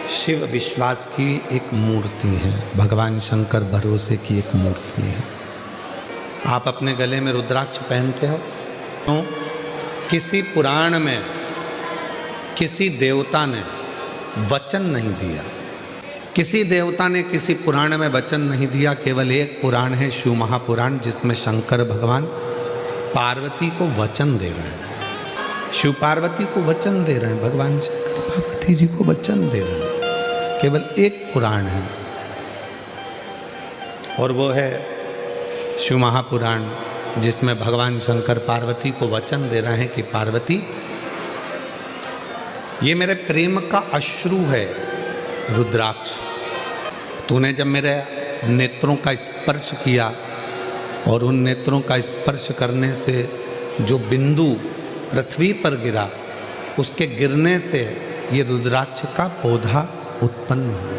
शिव विश्वास की एक मूर्ति है, भगवान शंकर भरोसे की एक मूर्ति है। आप अपने गले में रुद्राक्ष पहनते हो तो किसी पुराण में किसी देवता ने वचन नहीं दिया, किसी देवता ने किसी पुराण में वचन नहीं दिया। केवल एक पुराण है शिव महापुराण, जिसमें शंकर भगवान पार्वती को वचन दे रहे हैं। शिव पार्वती को वचन दे रहे हैं, भगवान शंकर पार्वती जी को वचन दे रहे हैं। केवल एक पुराण है और वो है शिव महापुराण, जिसमें भगवान शंकर पार्वती को वचन दे रहे हैं कि पार्वती, ये मेरे प्रेम का अश्रु है रुद्राक्ष। तूने जब मेरे नेत्रों का स्पर्श किया और उन नेत्रों का स्पर्श करने से जो बिंदु पृथ्वी पर गिरा, उसके गिरने से ये रुद्राक्ष का पौधा उत्पन्न हुआ।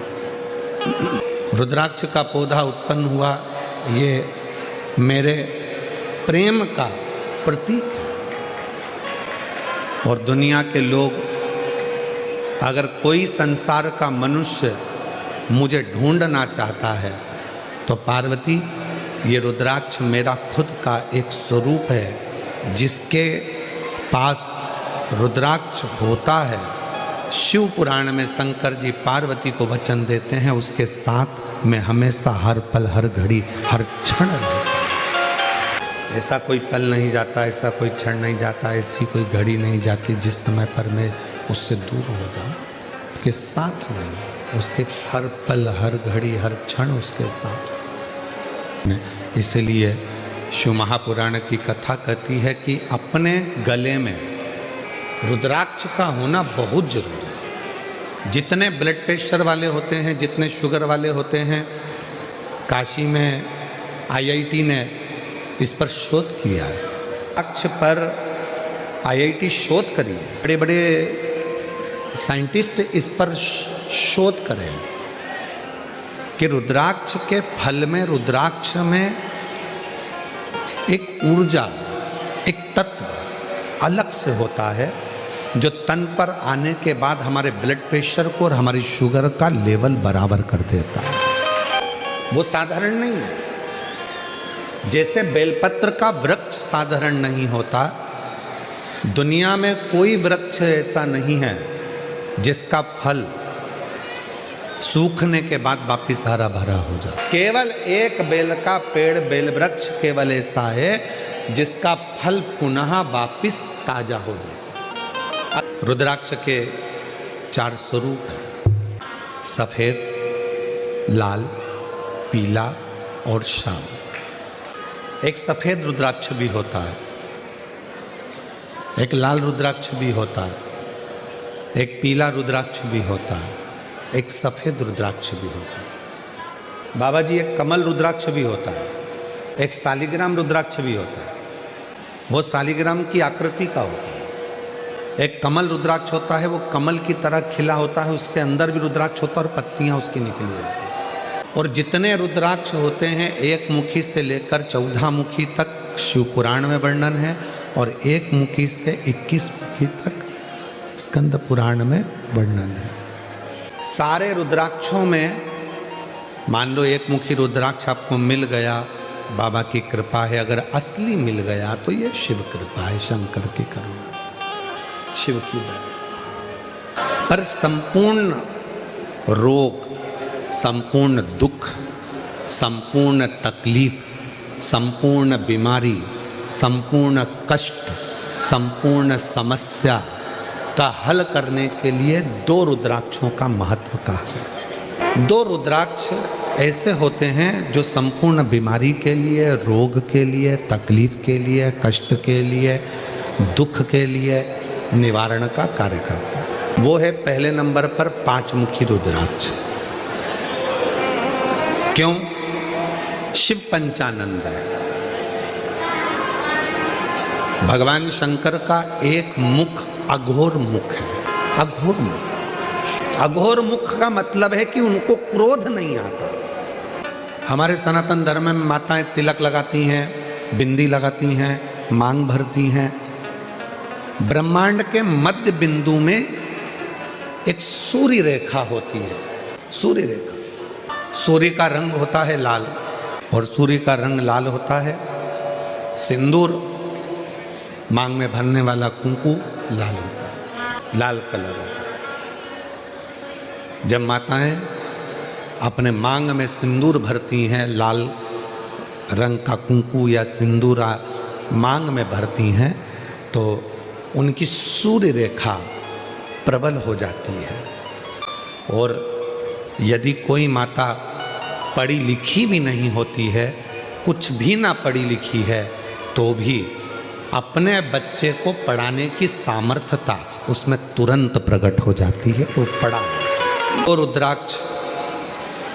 रुद्राक्ष का पौधा उत्पन्न हुआ, ये मेरे प्रेम का प्रतीक है। और दुनिया के लोग, अगर कोई संसार का मनुष्य मुझे ढूंढना चाहता है तो पार्वती, ये रुद्राक्ष मेरा खुद का एक स्वरूप है। जिसके पास रुद्राक्ष होता है, शिव पुराण में शंकर जी पार्वती को वचन देते हैं, उसके साथ मैं हमेशा हर पल हर घड़ी हर क्षण रहता। ऐसा कोई पल नहीं जाता, ऐसा कोई क्षण नहीं जाता, ऐसी कोई घड़ी नहीं जाती जिस समय पर मैं उससे दूर हो जाऊं। उसके साथ नहीं, उसके हर पल हर घड़ी हर क्षण उसके साथ। इसलिए शिव महापुराण की कथा कहती है कि अपने गले में रुद्राक्ष का होना बहुत जरूरी है। जितने ब्लड प्रेशर वाले होते हैं, जितने शुगर वाले होते हैं, काशी में IIT ने इस पर शोध किया है। रुद्राक्ष पर IIT शोध करी है, बड़े बड़े साइंटिस्ट इस पर शोध करें कि रुद्राक्ष के फल में, रुद्राक्ष में एक ऊर्जा, एक तत्व अलग से होता है, जो तन पर आने के बाद हमारे ब्लड प्रेशर को और हमारी शुगर का लेवल बराबर कर देता है। वो साधारण नहीं है। जैसे बेलपत्र का वृक्ष साधारण नहीं होता, दुनिया में कोई वृक्ष ऐसा नहीं है जिसका फल सूखने के बाद वापिस हरा भरा हो जाए। केवल एक बेल का पेड़, बेल वृक्ष केवल ऐसा है जिसका फल पुनः वापिस ताजा हो जाए। रुद्राक्ष के 4 स्वरूप हैं, सफेद, लाल, पीला और श्याम। एक सफेद रुद्राक्ष भी होता है, एक लाल रुद्राक्ष भी होता है, एक पीला रुद्राक्ष भी होता है, एक सफेद रुद्राक्ष भी होता है। बाबा जी, एक कमल रुद्राक्ष भी होता है, एक शालिग्राम रुद्राक्ष भी होता है। वो शालिग्राम की आकृति का होता है। एक कमल रुद्राक्ष होता है, वो कमल की तरह खिला होता है, उसके अंदर भी रुद्राक्ष होता है और पत्तियां उसकी निकली होती हैं। और जितने रुद्राक्ष होते हैं, एक मुखी से लेकर 14 मुखी तक शिव पुराण में वर्णन है, और एक मुखी से 21 मुखी तक स्कंद पुराण में वर्णन है। सारे रुद्राक्षों में मान लो एक मुखी रुद्राक्ष आपको मिल गया, बाबा की कृपा है। अगर असली मिल गया तो ये शिव कृपा है, शंकर की करुणा, शिव की दया। पर संपूर्ण रोग, संपूर्ण दुख, संपूर्ण तकलीफ, संपूर्ण बीमारी, संपूर्ण कष्ट, संपूर्ण समस्या का हल करने के लिए 2 रुद्राक्षों का महत्व कहा है। 2 रुद्राक्ष ऐसे होते हैं जो संपूर्ण बीमारी के लिए, रोग के लिए, तकलीफ के लिए, कष्ट के लिए, दुख के लिए निवारण का कार्य करता है। वो है पहले नंबर पर 5 मुखी रुद्राक्ष। क्यों? शिव पंचानंद है। भगवान शंकर का एक मुख अघोर मुख है। अघोर मुख, अघोर मुख का मतलब है कि उनको क्रोध नहीं आता। हमारे सनातन धर्म में माताएं तिलक लगाती हैं, बिंदी लगाती हैं, मांग भरती हैं। ब्रह्मांड के मध्य बिंदु में एक सूर्य रेखा होती है। सूर्य रेखा, सूर्य का रंग होता है लाल, और सूर्य का रंग लाल होता है। सिंदूर, मांग में भरने वाला कुंकू लाल होता है, लाल कलर होता है। जब माताएं अपने मांग में सिंदूर भरती हैं, लाल रंग का कुंकू या सिंदूर मांग में भरती हैं, तो उनकी सूर्य रेखा प्रबल हो जाती है। और यदि कोई माता पढ़ी लिखी भी नहीं होती है, कुछ भी ना पढ़ी लिखी है, तो भी अपने बच्चे को पढ़ाने की सामर्थ्यता उसमें तुरंत प्रकट हो जाती है, वो पढ़ा। और रुद्राक्ष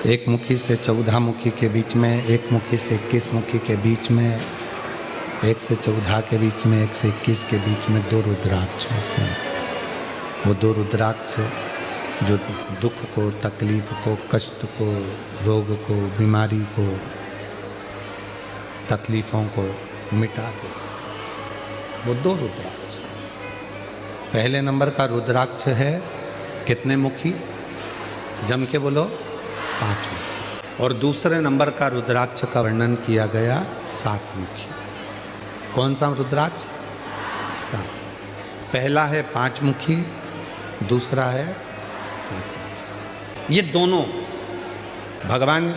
एक मुखी से 14 मुखी के बीच में, एक मुखी से 21 मुखी के बीच में, 1 से 14 के बीच में, 1 से 21 के बीच में 2 रुद्राक्ष हैं। वो 2 रुद्राक्ष जो दुख को, तकलीफ को, कष्ट को, रोग को, बीमारी को, तकलीफों को मिटा दे, वो 2 रुद्राक्ष। पहले नंबर का रुद्राक्ष है कितने मुखी? जम के बोलो, 5 मुखी। और दूसरे नंबर का रुद्राक्ष का वर्णन किया गया 7 मुखी। कौन सा रुद्राक्ष? 7। पहला है 5 मुखी, दूसरा है 7 मुखी। ये दोनों भगवान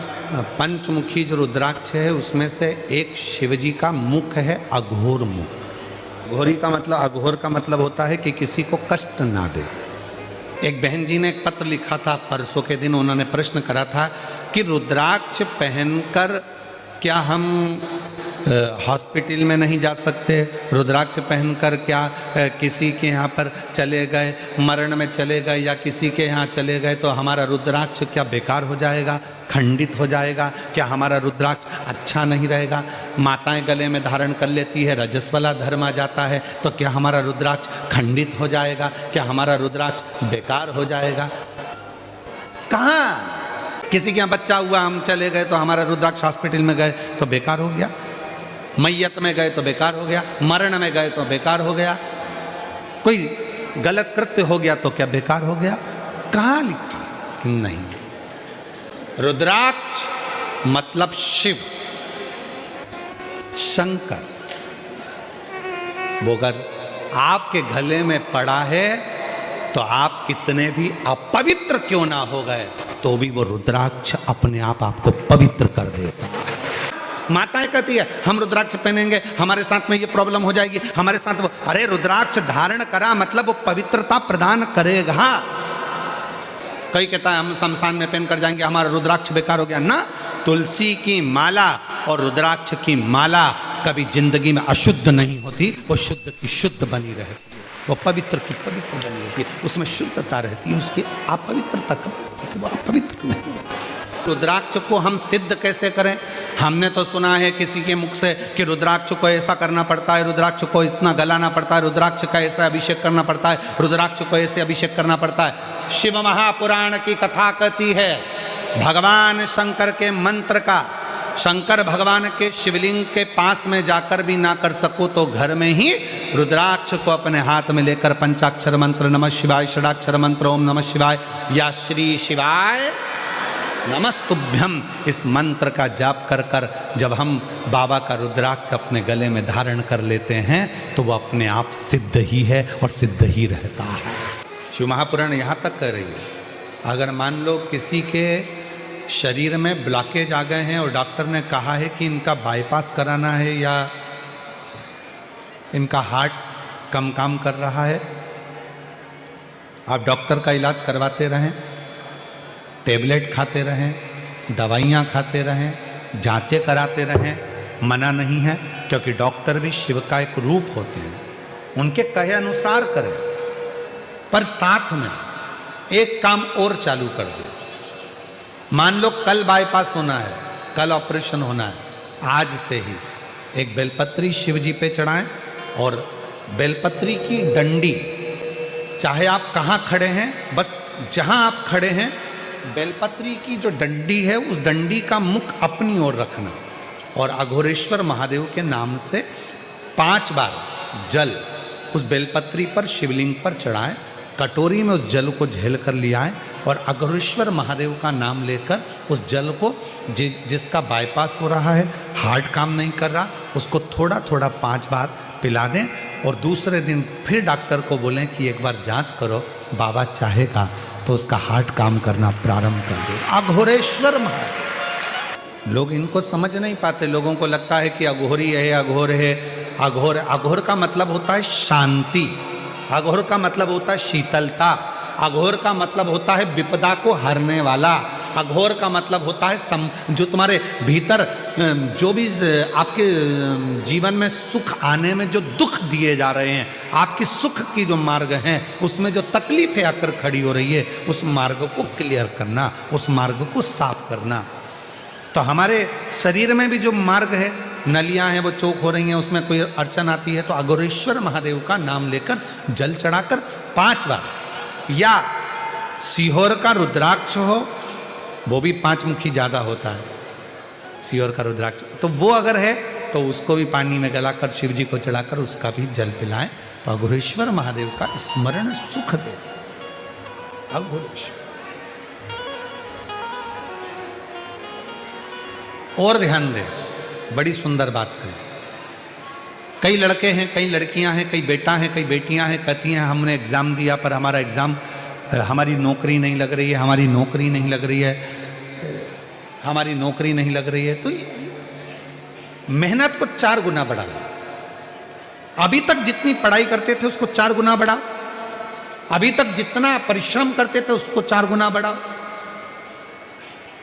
पंचमुखी जो रुद्राक्ष है, उसमें से एक शिवजी का मुख है अघोर मुख। अघोरी का मतलब, अघोर का मतलब होता है कि किसी को कष्ट ना दे। एक बहन जी ने एक पत्र लिखा था परसों के दिन, उन्होंने प्रश्न करा था कि रुद्राक्ष पहनकर क्या हम हॉस्पिटल में नहीं जा सकते? रुद्राक्ष पहनकर क्या किसी के यहाँ पर चले गए, मरण में चले गए या किसी के यहाँ चले गए तो हमारा रुद्राक्ष क्या बेकार हो जाएगा, खंडित हो जाएगा? क्या हमारा रुद्राक्ष अच्छा नहीं रहेगा? माताएं गले में धारण कर लेती है, रजस वाला धर्म आ जाता है, तो क्या हमारा रुद्राक्ष खंडित हो जाएगा? क्या हमारा रुद्राक्ष बेकार हो जाएगा? कहाँ? किसी के यहाँ बच्चा हुआ, हम चले गए तो हमारा रुद्राक्ष हॉस्पिटल में गए तो बेकार हो गया, मैयत में गए तो बेकार हो गया, मरण में गए तो बेकार हो गया, कोई गलत कृत्य हो गया तो क्या बेकार हो गया? कहाँ लिखा? नहीं। रुद्राक्ष मतलब शिव, शंकर। वो अगर आपके गले में पड़ा है तो आप कितने भी अपवित्र क्यों ना हो गए, तो भी वो रुद्राक्ष अपने आप आपको पवित्र कर देता है। माताएं कहती है हम रुद्राक्ष पहनेंगे, हमारे साथ में ये प्रॉब्लम हो जाएगी, हमारे साथ वो। अरे रुद्राक्ष धारण करा मतलब वो पवित्रता प्रदान करेगा। कई कहता है हम शमशान में पहन कर जाएंगे, हमारा रुद्राक्ष बेकार हो गया ना। तुलसी की माला और रुद्राक्ष की माला कभी जिंदगी में अशुद्ध नहीं होती, वो शुद्ध की शुद्ध बनी रहती है, वो पवित्र की पवित्र बनी रहती है, उसमें शुद्धता रहती है, उसकी अपवित्रता वो अपवित्र नहीं होती। रुद्राक्ष को हम सिद्ध कैसे करें? हमने तो सुना है किसी के मुख से कि रुद्राक्ष को ऐसा करना पड़ता है, रुद्राक्ष को इतना गलाना पड़ता है, रुद्राक्ष का ऐसा अभिषेक करना पड़ता है, रुद्राक्ष को ऐसे अभिषेक करना पड़ता है। शिव महापुराण की कथा कहती है भगवान शंकर के मंत्र का, शंकर भगवान के शिवलिंग के पास में जाकर भी ना कर सको तो घर में ही रुद्राक्ष को अपने हाथ में लेकर पंचाक्षर मंत्र नमः शिवाय, षडाक्षर मंत्र ओम नमः शिवाय या श्री शिवाय नमस्तुभ्यम, इस मंत्र का जाप कर कर जब हम बाबा का रुद्राक्ष अपने गले में धारण कर लेते हैं तो वो अपने आप सिद्ध ही है और सिद्ध ही रहता है। शिव महापुराण यहाँ तक कह रही है अगर मान लो किसी के शरीर में ब्लॉकेज आ गए हैं और डॉक्टर ने कहा है कि इनका बाईपास कराना है या इनका हार्ट कम काम कर रहा है, आप डॉक्टर का इलाज करवाते रहें, टेबलेट खाते रहें, दवाइयाँ खाते रहें, जांचें कराते रहें, मना नहीं है, क्योंकि डॉक्टर भी शिव का एक रूप होते हैं, उनके कहे अनुसार करें। पर साथ में एक काम और चालू कर दे। मान लो कल बाईपास होना है, कल ऑपरेशन होना है, आज से ही एक बेलपत्री शिव जी पे चढ़ाएं और बेलपत्री की डंडी, चाहे आप कहाँ खड़े हैं, बस जहाँ आप खड़े हैं बेलपत्री की जो डंडी है उस डंडी का मुख अपनी ओर रखना और अघोरेश्वर महादेव के नाम से 5 बार जल उस बेलपत्री पर शिवलिंग पर चढ़ाएं कटोरी में उस जल को झेल कर ले आए और अघोरेश्वर महादेव का नाम लेकर उस जल को जिसका बाईपास हो रहा है, हार्ट काम नहीं कर रहा, उसको थोड़ा थोड़ा 5 बार पिला दें और दूसरे दिन फिर डॉक्टर को बोलें कि एक बार जांच करो, बाबा चाहेगा तो उसका हार्ट काम करना प्रारंभ कर दे। अघोरेश्वर महादेव। लोग इनको समझ नहीं पाते, लोगों को लगता है कि अघोरी है, अघोर है। अघोर का मतलब होता है शांति, अघोर का मतलब होता है शीतलता, अघोर का मतलब होता है विपदा को हरने वाला, अघोर का मतलब होता है जो तुम्हारे भीतर जो भी आपके जीवन में सुख आने में जो दुख दिए जा रहे हैं, आपकी सुख की जो मार्ग हैं उसमें जो तकलीफें आकर खड़ी हो रही है, उस मार्ग को क्लियर करना, उस मार्ग को साफ करना। तो हमारे शरीर में भी जो मार्ग है, नलियां हैं वो चौक हो रही हैं, उसमें कोई अड़चन आती है तो अघोरेश्वर महादेव का नाम लेकर जल चढ़ाकर 5 बार, या सीहोर का रुद्राक्ष हो, वो भी 5 मुखी ज़्यादा होता है, सीहोर का रुद्राक्ष, तो वो अगर है तो उसको भी पानी में गलाकर शिव जी को चढ़ाकर उसका भी जल पिलाएं तो अघोरेश्वर महादेव का स्मरण सुख दे। अघोरेश्वर। और ध्यान दें, बड़ी सुंदर बात है। कई लड़के हैं, कई लड़कियां हैं, कई बेटा हैं, कई बेटियां हैं, कहती हैं हमने एग्ज़ाम दिया पर हमारा एग्ज़ाम, हमारी नौकरी नहीं लग रही है, हमारी नौकरी नहीं लग रही है, हमारी नौकरी नहीं लग रही है। तो मेहनत को 4 गुना बढ़ा लो। अभी तक जितनी पढ़ाई करते थे उसको 4 गुना बढ़ाओ, अभी तक जितना परिश्रम करते थे उसको 4 गुना बढ़ाओ,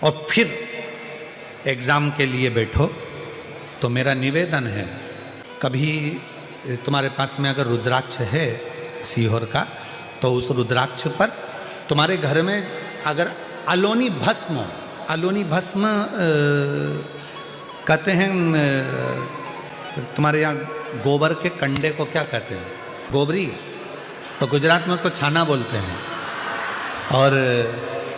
और फिर एग्ज़ाम के लिए बैठो। तो मेरा निवेदन है, कभी तुम्हारे पास में अगर रुद्राक्ष है सीहोर का, तो उस रुद्राक्ष पर तुम्हारे घर में अगर अलोनी भस्म, अलोनी भस्म कहते हैं, तुम्हारे यहाँ गोबर के कंडे को क्या कहते हैं? गोबरी। तो गुजरात में उसको छाना बोलते हैं और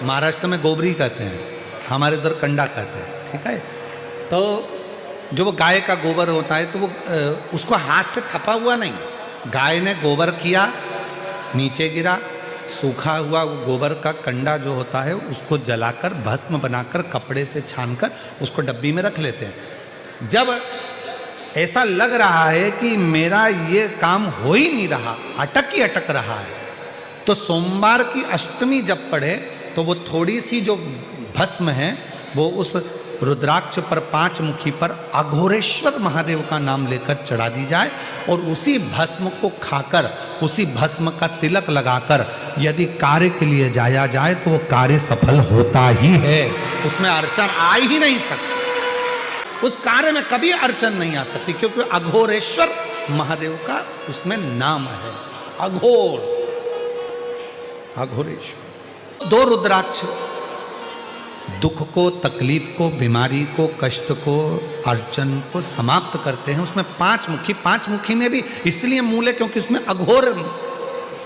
महाराष्ट्र में गोबरी कहते हैं, हमारे उधर कंडा कहते हैं। ठीक है, तो जो वो गाय का गोबर होता है तो वो उसको हाथ से थपा हुआ नहीं, गाय ने गोबर किया, नीचे गिरा, सूखा हुआ वो गोबर का कंडा जो होता है उसको जलाकर भस्म बनाकर कपड़े से छानकर उसको डब्बी में रख लेते हैं। जब ऐसा लग रहा है कि मेरा ये काम हो ही नहीं रहा, अटक ही अटक रहा है, तो सोमवार की अष्टमी जब पढ़े तो वो थोड़ी सी जो भस्म है वो उस रुद्राक्ष पर 5 मुखी पर अघोरेश्वर महादेव का नाम लेकर चढ़ा दी जाए और उसी भस्म को खाकर, उसी भस्म का तिलक लगाकर यदि कार्य के लिए जाया जाए तो वो कार्य सफल होता ही है, उसमें अड़चन आ ही नहीं सकती, उस कार्य में कभी अड़चन नहीं आ सकती, क्योंकि अघोरेश्वर महादेव का उसमें नाम है, अघोर, अघोरेश्वर। 2 रुद्राक्ष दुख को, तकलीफ को, बीमारी को, कष्ट को, अड़चन को समाप्त करते हैं। उसमें 5 मुखी, 5 मुखी में भी इसलिए मूल है क्योंकि उसमें अघोर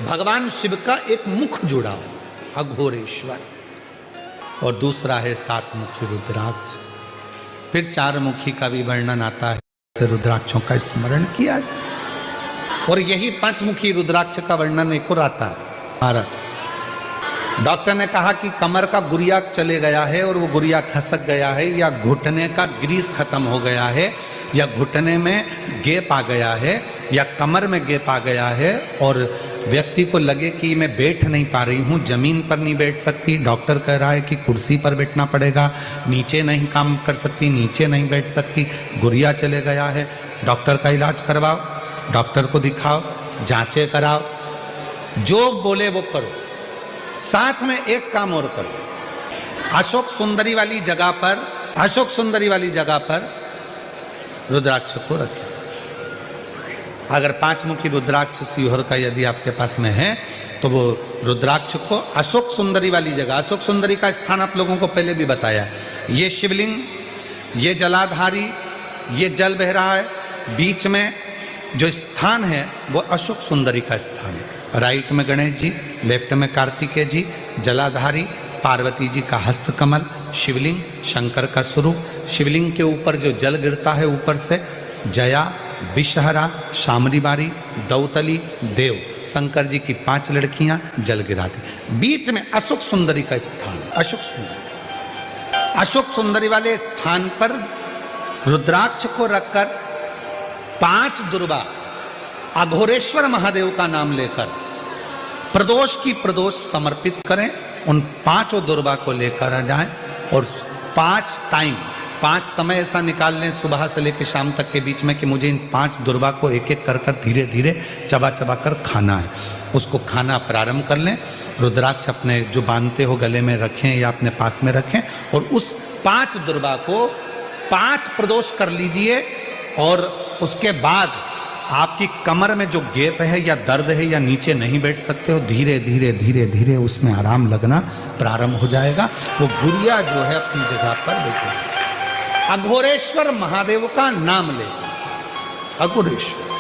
भगवान शिव का एक मुख जुड़ा हो, अघोरेश्वर, और दूसरा है 7 मुखी रुद्राक्ष। फिर 4 मुखी का भी वर्णन आता है, रुद्राक्षों का स्मरण किया जाए। और यही 5 मुखी रुद्राक्ष का वर्णन एक और आता है। महाराज डॉक्टर ने कहा कि कमर का गुरिया चले गया है और वो गुरिया खसक गया है, या घुटने का ग्रीस खत्म हो गया है, या घुटने में गैप आ गया है, या कमर में गैप आ गया है, और व्यक्ति को लगे कि मैं बैठ नहीं पा रही हूँ, जमीन पर नहीं बैठ सकती, डॉक्टर कह रहा है कि कुर्सी पर बैठना पड़ेगा, नीचे नहीं काम कर सकती, नीचे नहीं बैठ सकती, गुरिया चले गया है, डॉक्टर का इलाज करवाओ, डॉक्टर को दिखाओ, जांचें कराओ, जो बोले वो करो। साथ में एक काम और करो, अशोक सुंदरी वाली जगह पर, अशोक सुंदरी वाली जगह पर रुद्राक्ष को रखें। अगर 5 मुखी रुद्राक्ष सीहोर का यदि आपके पास में है तो वो रुद्राक्ष को अशोक सुंदरी वाली जगह, अशोक सुंदरी का स्थान आप लोगों को पहले भी बताया, ये शिवलिंग, ये जलाधारी, ये जल बह रहा है, बीच में जो स्थान है वो अशोक सुंदरी का स्थान है। राइट में गणेश जी, लेफ्ट में कार्तिकेय जी, जलाधारी, पार्वती जी का हस्तकमल, शिवलिंग, शंकर का स्वरूप, शिवलिंग के ऊपर जो जल गिरता है ऊपर से, जया, विषहरा, शामरी बारी, दौतली, देव, शंकर जी की 5 लड़कियां जल गिराती। बीच में अशोक सुंदरी का स्थान, अशोक सुंदरी वाले स्थान पर रुद्राक्ष को रखकर 5 दुर्वा अघोरेश्वर महादेव का नाम लेकर प्रदोष की प्रदोष समर्पित करें। उन 5 दुर्वा को लेकर आ जाएं और 5 समय ऐसा निकाल लें सुबह से लेकर शाम तक के बीच में कि मुझे इन 5 दुर्वा को एक एक कर धीरे धीरे चबा चबा कर खाना है। उसको खाना प्रारंभ कर लें। रुद्राक्ष अपने जो बांधते हो गले में रखें या अपने पास में रखें और उस 5 दुर्वा को 5 प्रदोष कर लीजिए। और उसके बाद आपकी कमर में जो गैप है या दर्द है या नीचे नहीं बैठ सकते हो, धीरे धीरे धीरे धीरे उसमें आराम लगना प्रारंभ हो जाएगा। वो गुड़िया जो है अपनी जगह पर बैठेगी। अघोरेश्वर महादेव का नाम ले, अघोरेश्वर